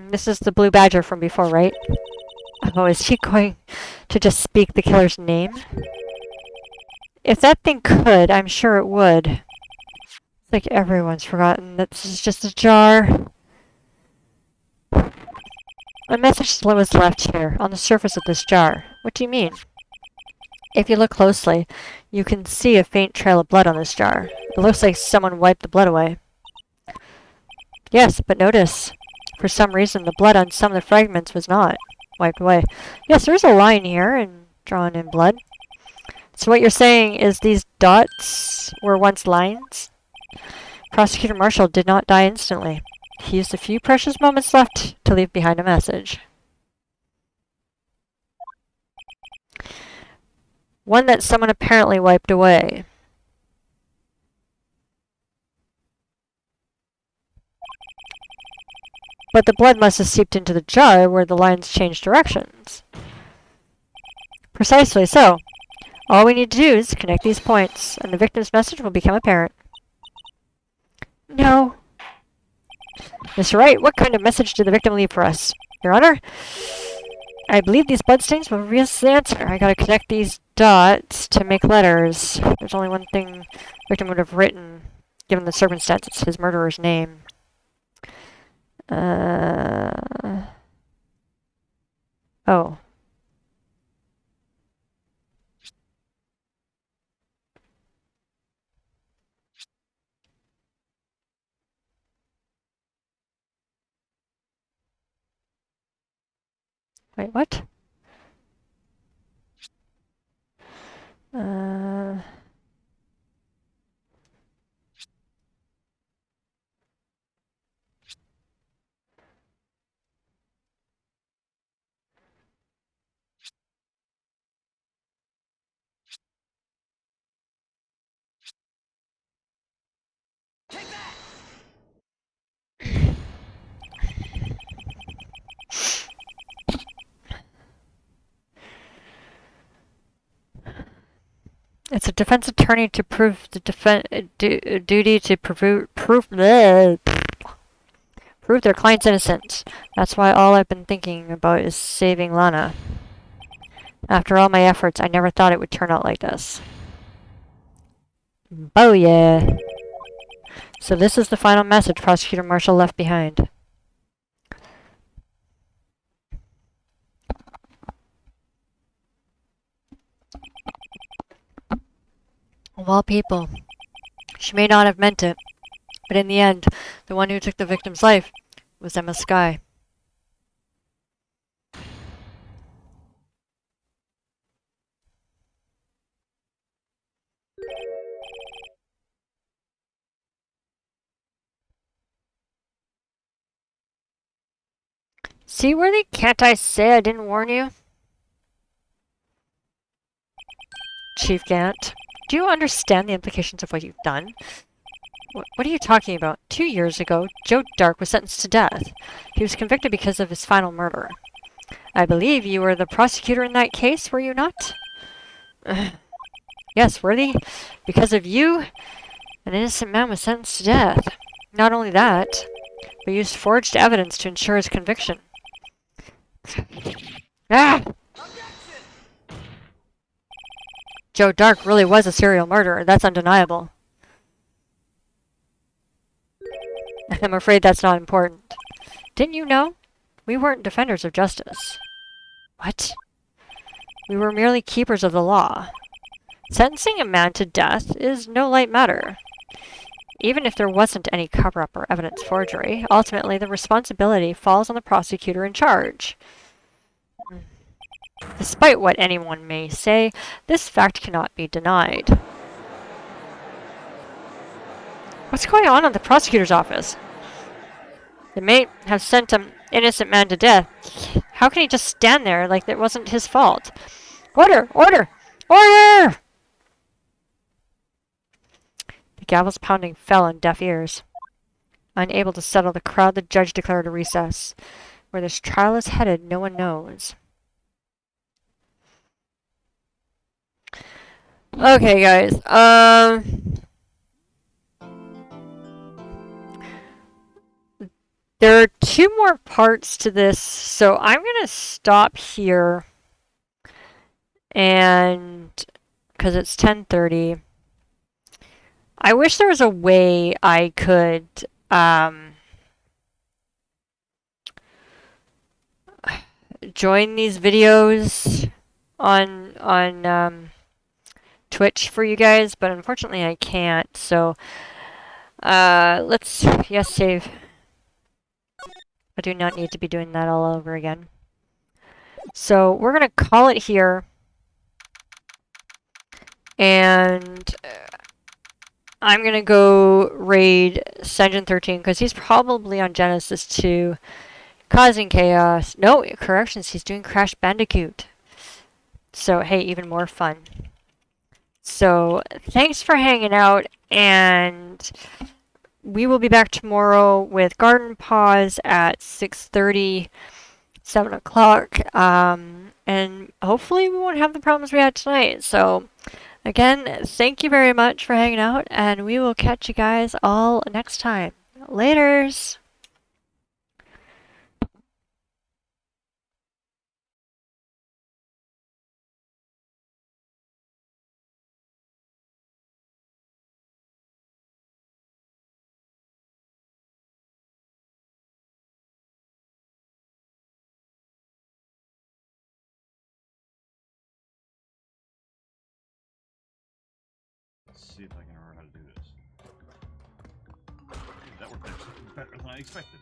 This is the Blue Badger from before, right? Oh, is he going to just speak the killer's name? If that thing could, I'm sure it would. It's like everyone's forgotten that this is just a jar. A message was left here, on the surface of this jar. What do you mean? If you look closely, you can see a faint trail of blood on this jar. It looks like someone wiped the blood away. Yes, but notice, for some reason, the blood on some of the fragments was not wiped away. Yes, there's a line here and drawn in blood. So what you're saying is these dots were once lines? Prosecutor Marshall did not die instantly. He used the few precious moments left to leave behind a message. One that someone apparently wiped away. But the blood must have seeped into the jar where the lines changed directions. Precisely so. All we need to do is connect these points, and the victim's message will become apparent. No. Mr. Wright, what kind of message did the victim leave for us? Your Honor, I believe these bloodstains will reveal the answer. I gotta connect these dots to make letters. There's only one thing the victim would have written, given the circumstances, his murderer's name. Oh. Wait, what? It's a defense attorney to prove the duty to prove their client's innocence. That's why all I've been thinking about is saving Lana. After all my efforts, I never thought it would turn out like this. Oh yeah. So this is the final message Prosecutor Marshall left behind. Of all people, she may not have meant it, but in the end, the one who took the victim's life was Emma Skye. Seaworthy, can't I say I didn't warn you? Chief Gant, do you understand the implications of what you've done? What are you talking about? 2 years ago, Joe Dark was sentenced to death. He was convicted because of his final murder. I believe you were the prosecutor in that case, were you not? Yes, Worthy. Because of you, an innocent man was sentenced to death. Not only that, but used forged evidence to ensure his conviction. Ah! Joe Dark really was a serial murderer, that's undeniable. I'm afraid that's not important. Didn't you know? We weren't defenders of justice. What? We were merely keepers of the law. Sentencing a man to death is no light matter. Even if there wasn't any cover-up or evidence forgery, ultimately the responsibility falls on the prosecutor in charge. Despite what anyone may say, this fact cannot be denied. What's going on at the prosecutor's office? They may have sent an innocent man to death. How can he just stand there like it wasn't his fault? Order! Order! Order! The gavel's pounding fell on deaf ears. Unable to settle the crowd, the judge declared a recess. Where this trial is headed, no one knows. Okay, guys. There are 2 more parts to this, so I'm gonna stop here. And because it's 10:30, I wish there was a way I could join these videos on Twitch for you guys, but unfortunately I can't. So let's save. I do not need to be doing that all over again. So we're going to call it here. And I'm going to go raid Senjin 13 because he's probably on Genesis 2 causing chaos. No, corrections, he's doing Crash Bandicoot. So, hey, even more fun. So, thanks for hanging out, and we will be back tomorrow with Garden Pause at 6:30, 7 o'clock, and hopefully we won't have the problems we had tonight. So, again, thank you very much for hanging out, and we will catch you guys all next time. Laters! Let's see if I can remember how to do this. That worked actually better than I expected.